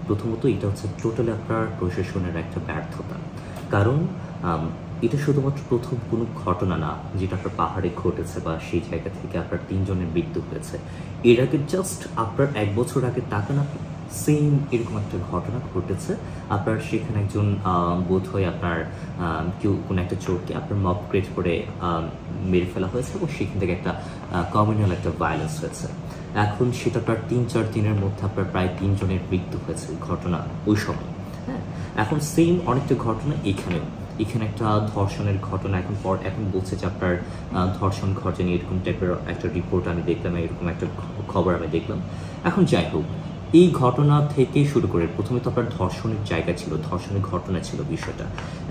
প্রথমত এটা হচ্ছে টোটালি আপনার প্রশাসনের একটা ব্যর্থতা। কারণ এটা শুধুমাত্র প্রথম কোনো ঘটনা না যেটা আপনার পাহাড়ে ঘটেছে বা সেই জায়গা থেকে আপনার ৩ জনের মৃত্যু হয়েছে। এর আগে জাস্ট আপনার ১ বছর আগে তাকান আপনি, সেম এরকম একটা ঘটনা ঘটেছে। আপনার সেখানে একজন বোধহয় আপনার কেউ কোনো একটা চোরকে আপনার মব ক্রিয়েট করে মেরে ফেলা হয়েছে এবং সেখান থেকে একটা কমিউনাল একটা ভায়োলেন্স হয়েছে। এখন সেটা আপনার ৩-৪ দিনের মধ্যে আপনার প্রায় ৩ জনের মৃত্যু হয়েছে ঘটনা ওই সময়। হ্যাঁ, এখন সেম অনেকটা ঘটনা এখানেও। এখানে একটা ধর্ষণের ঘটনা এখন বলছে যে আপনার ধর্ষণ ঘটেনি, এরকম টাইপের একটা রিপোর্ট আমি দেখলাম, এরকম একটা খবর আমি দেখলাম। এখন যাই হোক, এই ঘটনা থেকে শুরু করে প্রথমে তো আপনার ধর্ষণের জায়গা ছিল, ধর্ষণের ঘটনা ছিল বিষয়টা।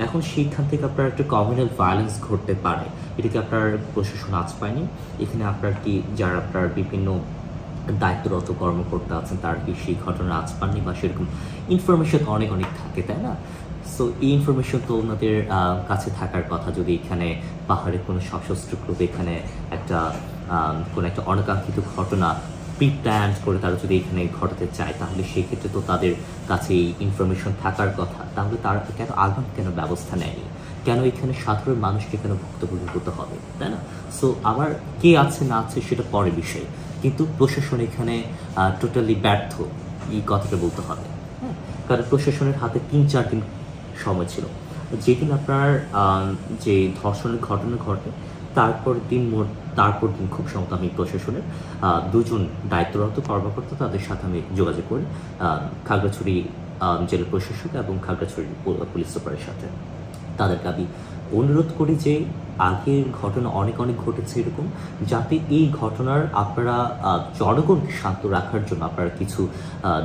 এখন সেইখান থেকে আপনার একটা কমিউনাল ভায়োলেন্স ঘটতে পারে, এটাকে আপনার প্রশাসন আঁচ পায়নি। এখানে আপনার কি যারা আপনার বিভিন্ন দায়িত্বরত কর্মকর্তা আছেন তারা কি সেই ঘটনা আঁচ পাননি বা সেরকম ইনফরমেশন অনেক থাকে, তাই না? সো এই ইনফরমেশন তো ওনাদের কাছে থাকার কথা। যদি এখানে পাহাড়ে কোনো সশস্ত্র গ্রুপ এখানে একটা কোনো একটা অনাকাঙ্ক্ষিত ঘটনা প্রি প্ল্যান করে তারা যদি এখানে ঘটাতে চায়, তাহলে সেক্ষেত্রে তো তাদের কাছে এই ইনফরমেশন থাকার কথা। তাহলে তারা কেন কেন ব্যবস্থা নেয়নি? কেন এখানে সাধারণ মানুষকে কেন ভুক্তভোগী হতে হবে, তাই না? সো আবার কে আছে না আছে সেটা পরের বিষয়, কিন্তু প্রশাসন এখানে টোটালি ব্যর্থ, এই কথাটা বলতে হবে। হ্যাঁ, কারণ প্রশাসনের হাতে ৩-৪ দিন সময় ছিল। যেদিন আপনার যে ধর্ষণের ঘটনা ঘটে তারপর দিন খুব সম্ভবত আমি প্রশাসনের ২ জন দায়িত্বরত কর্মকর্তা তাদের সাথে আমি যোগাযোগ করি, খাগড়াছড়ি জেলা প্রশাসক এবং খাগড়াছড়ি পুলিশ সুপারের সাথে। তাদেরকে আমি অনুরোধ করি যে আগের ঘটনা অনেক ঘটেছে এরকম, যাতে এই ঘটনার আপনারা জনগণকে শান্ত রাখার জন্য আপনারা কিছু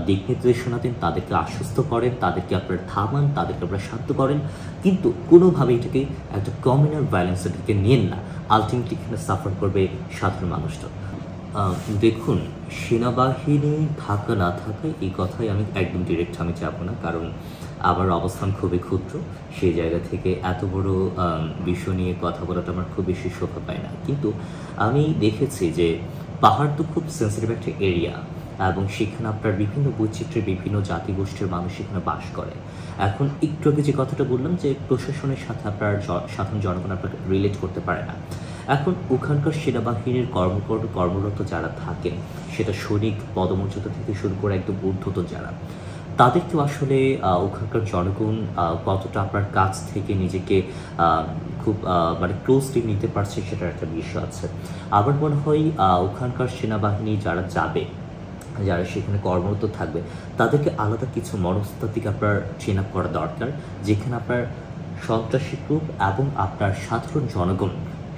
দিক নির্দেশনা দেন, তাদেরকে আশ্বস্ত করেন, তাদেরকে আপনারা থামান, তাদেরকে আপনারা শান্ত করেন, কিন্তু কোনোভাবে এটাকে একটা কমিউনাল ভায়োলেন্সের দিকে নিয়েন না। আলটিমেটলি এখানে সাফার করবে সাধারণ মানুষটা। দেখুন, সেনাবাহিনী থাকা না থাকা এই কথাই আমি একদম ডিরেক্ট আমি যাব না, কারণ আমার অবস্থান খুবই ক্ষুদ্র। সেই জায়গা থেকে এত বড় বিষয় নিয়ে কথা বলাটা আমার খুব বেশি শোভা পায় না। কিন্তু আমি দেখেছি যে পাহাড় তো খুব সেন্সিটিভ একটা এরিয়া এবং সেখানে আপনার বিভিন্ন বৈচিত্র্যের বিভিন্ন জাতিগোষ্ঠীর মানুষ সেখানে বাস করে। এখন একটু আগে যে কথাটা বললাম যে প্রশাসনের সাথে আপনার সাধারণ জনগণ আপনাকে রিলেট করতে পারে না। এখন ওখানকার সেনাবাহিনীর কর্মরত যারা থাকেন, সেটা সৈনিক পদমর্যাদা থেকে শুরু করে একদম ঊর্ধ্বতন যারা, তাদেরকেও আসলে ওখানকার জনগণ কতটা আপনার কাছ থেকে নিজেকে খুব মানে ক্লোজলি নিতে পারছে সেটার একটা বিষয় আছে। আবার মনে হয় ওখানকার সেনাবাহিনী যারা যাবে, যারা সেখানে কর্মরত থাকবে, তাদেরকে আলাদা কিছু মনস্তাত্ত্বিক আপনার ট্রেন আপ করা দরকার, যেখানে আপনার সন্ত্রাসী গ্রুপ এবং আপনার সাধারণ জনগণ,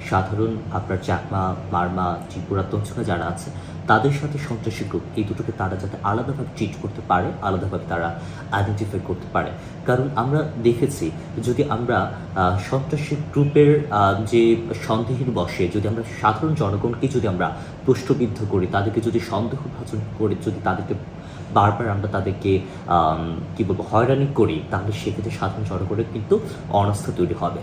সাধারণ আপনার চাকমা, মারমা, ত্রিপুরা, তঞ্চঙ্গা যারা আছে, তাদের সাথে সন্ত্রাসী গ্রুপ, এই দুটোকে তারা যাতে আলাদাভাবে ট্রিট করতে পারে, আলাদাভাবে তারা আইডেন্টিফাই করতে পারে। কারণ আমরা দেখেছি, যদি আমরা সন্ত্রাসী গ্রুপের যে সন্দেহের বশে যদি আমরা সাধারণ জনগণকে যদি আমরা প্রশ্নবিদ্ধ করি, তাদেরকে যদি সন্দেহভাজন করে, যদি তাদেরকে বারবার আমরা তাদেরকে কী বলবো হয়রানি করি, তাহলে সেক্ষেত্রে সাধারণ জনগণের কিন্তু অনাস্থা তৈরি হবে।